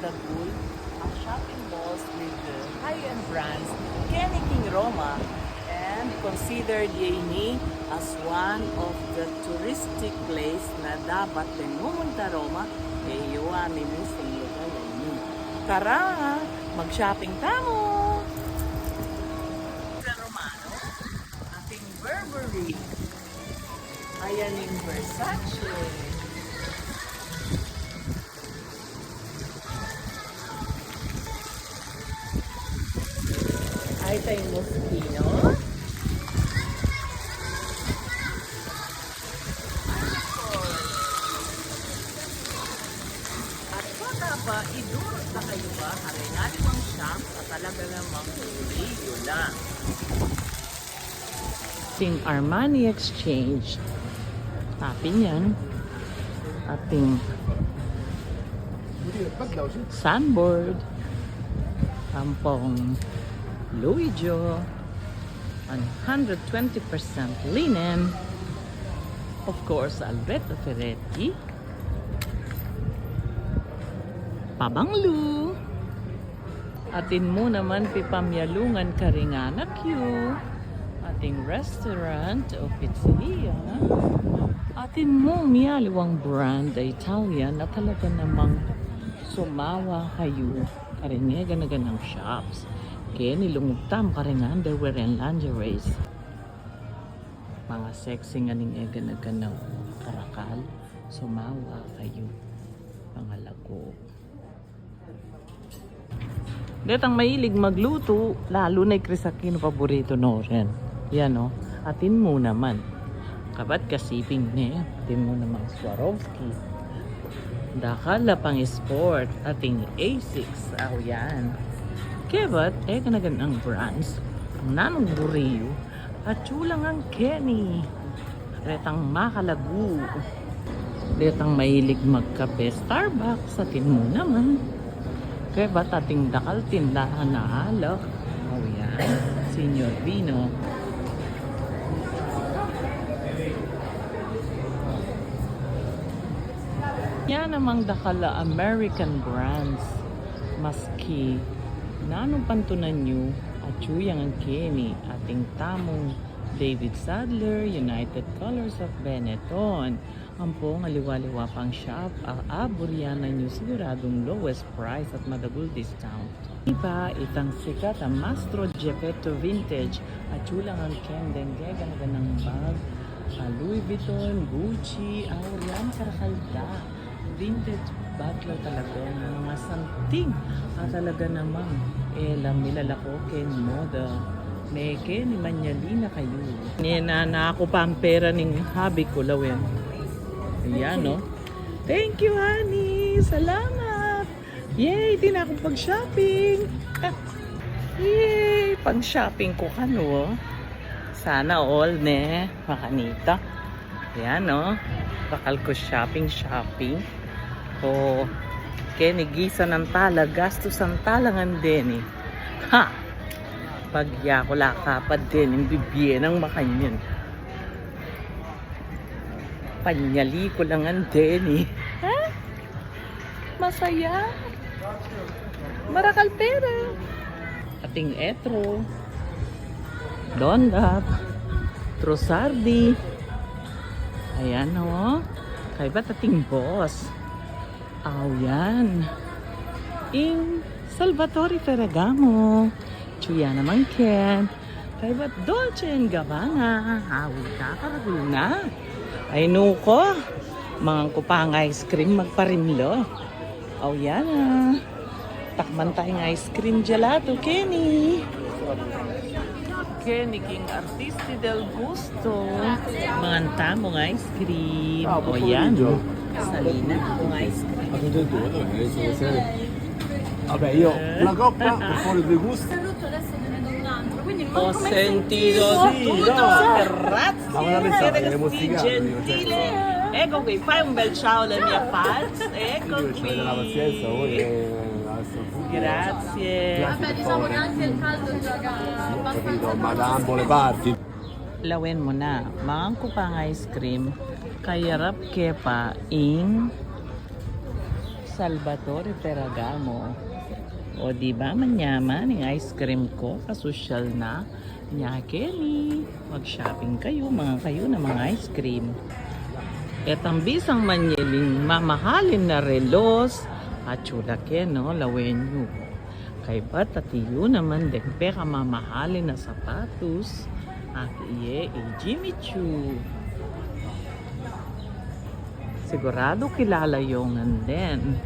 Dagul ang shopping malls with high-end brands, Kenny King Roma, and considered Yeni as one of the touristic place na dapat din pumunta Roma, iyon ni mismong lugar Yeni. Tara, mag-shopping tamo! Sa Romano, ating Burberry. Ayan yung Versace. Ay tayong Moschino. At baka ba, idurot na kayo ba? Harinali mong shop at talaga namang video na. Ating Armani Exchange. Atin yan. Ating Sunboard. Tampong Louis Jo. 120% linen. Of course, Alberto Ferretti. Pabanglu. Atin mo naman pipamyalungan Karingana Q. Ating restaurant o pizzeria. Atin mo miyaliwang brand ay Italian na talaga namang sumawa kayo. Karingega na ganang shops. Kaya nilungugtam karinga underwear and lingeries. Mga sexy nga ning ega na ganaw karakal. Sumawa kayo. Mga lago. Detang mahilig magluto, lalo na Krisakino paborito no rin. Yan o, atin mo naman. Kabat kasiping ne, atin mo naman Swarovski. Dakala pang sport, ating Asics. Aw yan. Kebat, kanagan ang brands. Ang nanong buriyo, at chulang ang Kenny. Retang makalagu. Retang mahilig magkape, Starbucks, atin mo naman. Kaya ba't ating dakal tindahan na alak? Oh yan, Senior Vino. Yan namang dakala American brands. Maski nanong pantunan nyo at chuyang ang Kenny, ating tamong David Sadler, United Colors of Benetton. Ang pong aliwa-liwa pang shop, aburyanan nyo siguradong lowest price at madagul discount. Iba, itang sikat ang Mastro Geppetto Vintage at chulang ang Kendeng ganda ng bag, Louis Vuitton, Gucci, Aurian Carakalda. Vintage baglaw talaga ng mga santing at talaga namang milalako ken moda. Meke ni manyalina kayo. Nina ako pa ang pera ng hobby ko lawin. Ayan, no? Thank you, honey! Salamat! Yay! Di na akong pag-shopping! Yay! Pag-shopping ko ka, no? Sana all, ne? Makanita. Ayan, no? Bakal ko shopping. O, kenigisa ng tala, gastos ang talangan din, eh. Ha! Pagya ko lakapad din, yung bibigyan ng makanyan. Panyali ko lang ang Denny. Ha? Masaya. Marakal pera. Ating etro. Dondap. Trosardi. Ayan o. Kaya ba't ating boss? Aw yan. Ing Salvatore Ferragamo. Chuya naman Ken. Kaya ba't Dolce & Gabbana? Awit ka karagul na. Ay nuko, mga kupang ice cream magparimlo. Oh yan ah. Takman tayong ice cream gelato, Kenny. Kenny King Artisti del Gusto. Mga tamong ice cream. Oh yan. Salina akong ice cream. Vabbè, io una coppa per fuori due gusti. Ho sentito tutto. Grazie. Così gentile. Ecco qui, fai un bel ciao alle mie fans. Ecco qui. Grazie. Vabbè, diciamo che anche il caldo gioca abbastanza. Ma da ambo le parti. Lawin mo na. Maangko pa ang ice cream. Kayarap ke pa in Salvatore Ferragamo. O di ba manyaman yung ice cream ko, kasosyal na. Nya Kenny, mag-shopping kayo, kayo na mga ice cream. At ang bisang manyeling mamahalin na relos, at chula ke no, lawen nyo. Kay ba tatiyo naman din peka mamahalin na sapatos, at iye Jimmy Choo. Sigurado kilala yung din.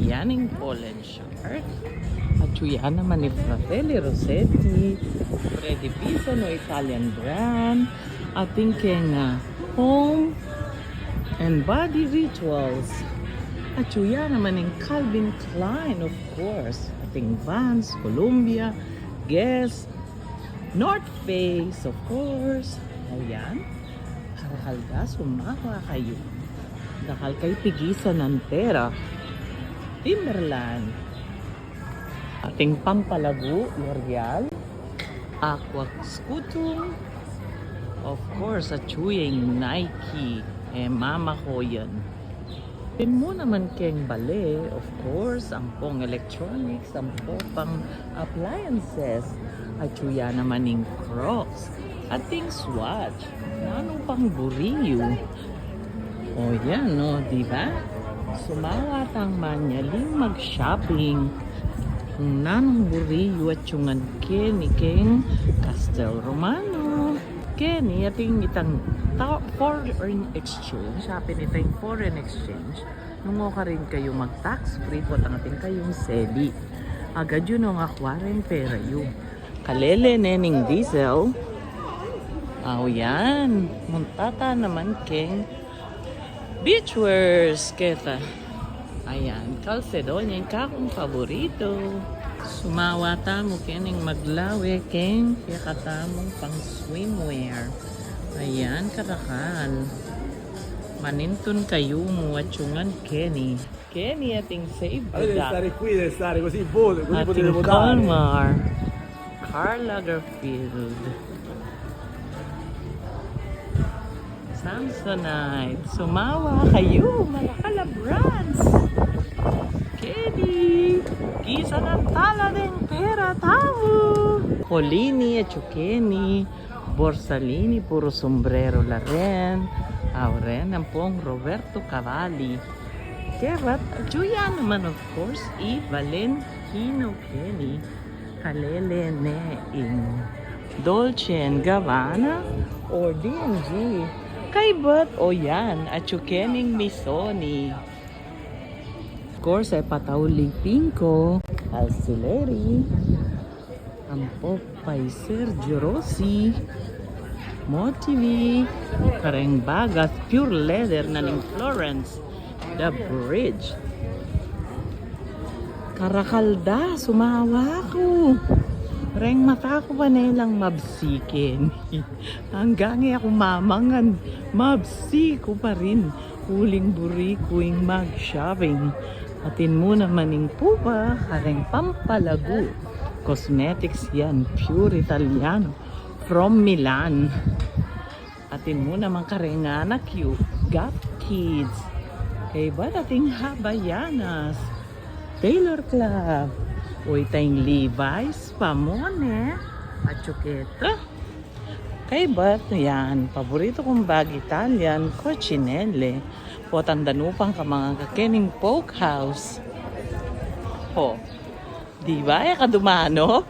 Yan yung Polen shirt. At yan naman ni Fratelli Rossetti, Freddy Pisano, Italian brand. Ating kenga Home and Body Rituals. At yan naman yung Calvin Klein, of course. Ating Vans, Columbia, Guess, North Face, of course. Ayan. Harahalga, sumawa kayo. Dahil kay pigisan ng pera. Timberland. Ating pampalago, L'Oreal. Aqua Scutum. Of course, at yung Nike. Mama ko yan. Pin mo naman keng bale, of course, ang pong electronics, ang pang appliances. At yan naman yung Crocs. Ating Swatch. Ano pang buriyo? O yan, no, di ba? Sumawat ang manyaling mag-shopping. Kung nanong buriyo at yung Kenny King Castel Romano. Kenny, ating itang foreign exchange. Shopping itang foreign exchange. Nungo ka rin kayo mag-tax free po ang ating kayong seli. Agad yun ang akwaring pera yun. Kalele nening diesel. Aw yan. Muntata naman King. Beachwears, keta. Ayan, Calcedonia, yung kakong paborito. Sumawata mo kening maglawe, keng kaya katamong pang swimwear. Ayan, karakal. Maninton kayo mo at yungan Kenny. Kenny ating save Deve the stare qui, deve stare così, così potete ating votare. Colmar. Karl Lagerfeld. Samsonite. Sumawa kayo, malakala brands. Kenny. Kisa ng tala ng pera tao. Colini at Kenny. Borsalini, puro sombrero la rin. Ren, ang pong Roberto Cavalli. Kerat, Juya naman of course, Valentino Kenny. Kalele ne in Dolce & Gabbana or D&G. Kay Bat o yan, at Chukening Misoni. Of course, ay Patauli Pinko, Alcileri, ang Popay Sergio Rossi, Motivi, Kareng Bagas, Pure Leather na ning Florence, The Bridge. Karakalda, sumawa ko. Reng mata ko pa nilang mabsikin. Hanggang ako mamangan, mabsi ko pa rin. Huling buri ko yung mag-shopping. Atin mo naman yung pupa, kareng pampalago. Cosmetics yan, pure Italiano. From Milan. Atin mo naman karengana cute. Got Kids. Kay ba dating Habayanas? Taylor Club. Uy, tayong Levi's, Pamone, at Chuketa. Kay ba't yan? Paborito kong bag Italian, Coccinelle. Po tandanupang ka mga kakening Poke House. Po, di ba ka dumano?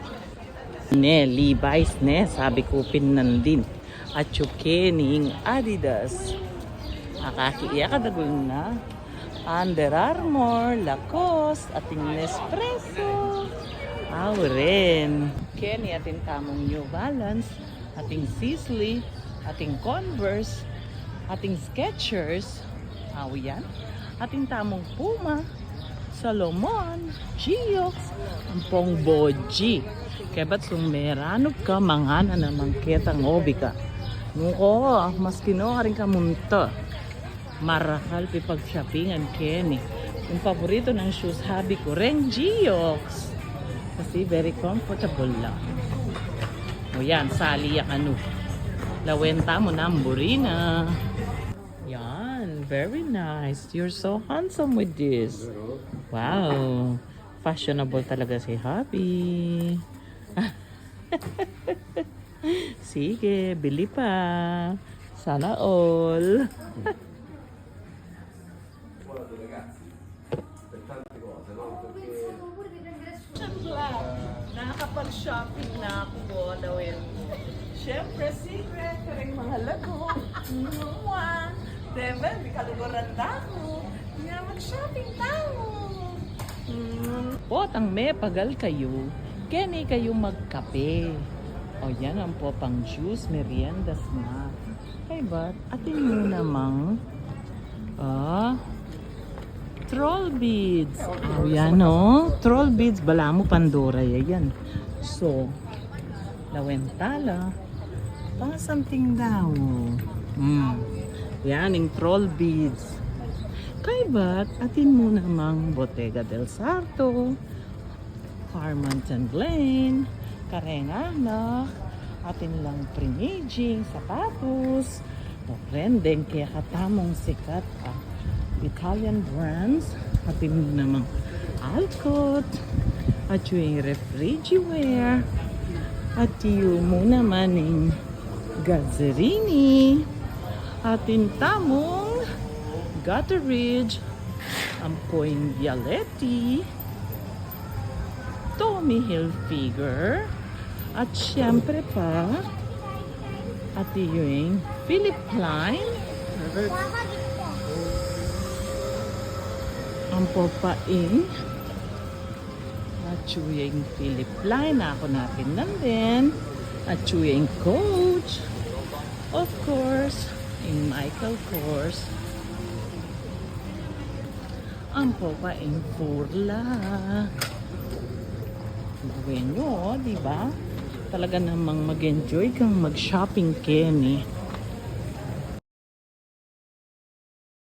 Ne, Levi's ne, sabi ko pinandin. At Chukening Adidas. Akakiya ka dagol na. Under Armour, Lacoste, ating Nespresso. Ren. Kenny, ating tamong New Balance, ating Sisley, ating Converse, ating Skechers. Yan. Ating tamong Puma, Salomon, Giox, ang pong Boji. Kaya ba't sumeranop ka, mangana naman ketang obi ka. Nuko, mas kino ka rin kamunta. Marakal pipag-shoppingan Kenny. Yung paborito ng shoes hobby ko rin Giox. Kasi very comfortable lang. O yan, sali yung ano. Lawenta mo na ang burina. Yan, very nice. You're so handsome with this. Wow. Fashionable talaga si Happy. Sige, bili pa. Sana all. Nakakapag-shopping na ako, Lawel. Siyempre, secret, karing mga lago. Diba, di kaluguran tayo. Nga mag-shopping tayo. Pot, ang may pagal kayo. Kani kayo magkape. O yan ang po pang juice, merienda, snack. Kaya ba't atin mo namang troll beads. Oh, yan o. Troll beads. Bala mo Pandora yan. So, lawentala. Pang something daw. Yan, yung troll beads. Kaya ba't atin mo namang Bottega del Sarto, Harmonton Glen, Karenganak, atin lang Primaging, sapatos, Rendeng, kaya katamong sikat Italian brands, atin mo namang Alcott, at yung Refrigiware, at yung mo naman yung Gazzerini, atin tamong Gutteridge, ang Point Vialetti, Tommy Hilfiger, at syempre pa, at yung Philip Klein, ang popaing, at yung Philip Klein, ako natin nandin, at yung Coach, of course, yung Michael Kors, ang popaing Furla. Gawin nyo, di ba? Talaga namang mag-enjoy kang mag-shopping, Kenny.